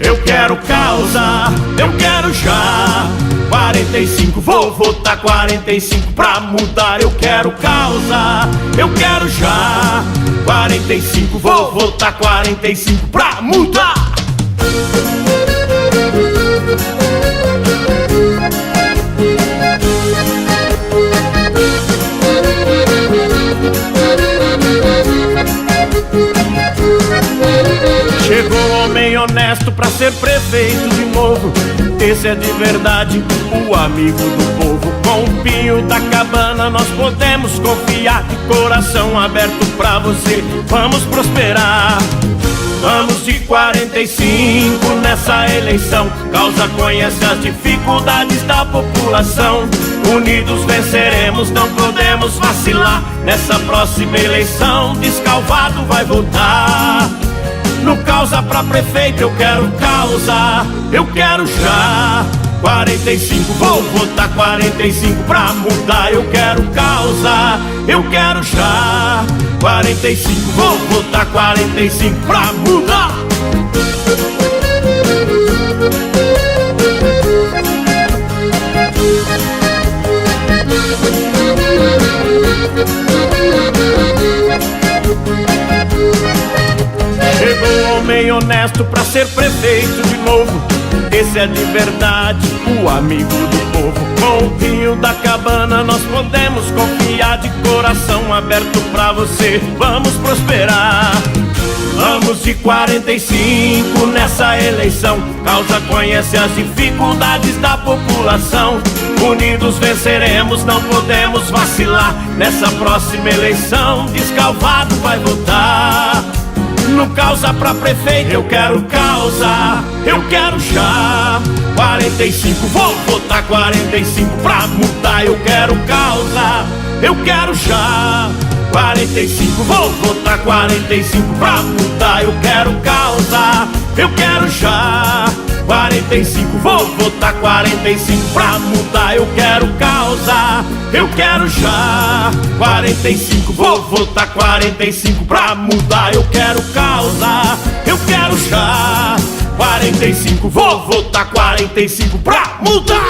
Eu quero causa, eu quero já. 45, vou votar 45 pra mudar. Eu quero causa, eu quero já. 45, vou votar 45 pra mudar. Chegou um homem honesto pra ser prefeito de novo. Esse é de verdade, o amigo do povo. Com o Pinho da Cabana nós podemos confiar. De coração aberto pra você, vamos prosperar. Vamos de 45 nessa eleição. Causa conhece as dificuldades da população. Unidos venceremos, não podemos vacilar. Nessa próxima eleição, Descalvado vai votar. No causa pra prefeito eu quero causa, eu quero já. 45, vou votar 45 pra mudar. Eu quero causa, eu quero já. 45, vou votar 45 pra mudar. Chegou um homem honesto pra ser prefeito de novo. Esse é de verdade, o amigo do povo. Com o Pinho da Cabana nós podemos confiar. De coração aberto pra você, vamos prosperar. Vamos de 45 nessa eleição. Causa conhece as dificuldades da população. Unidos venceremos, não podemos vacilar. Nessa próxima eleição, Descalvado vai votar. No causa pra prefeito eu quero causa, eu quero já. 45, vou votar 45 pra mudar. Eu quero causa, eu quero já. 45, vou votar 45 pra mudar. Eu quero causa, eu quero já. 45, vou votar 45 pra mudar. Eu quero causa, eu quero já. 45, vou votar 45 pra mudar. Eu quero causa, eu quero já. 45, vou votar 45 pra mudar.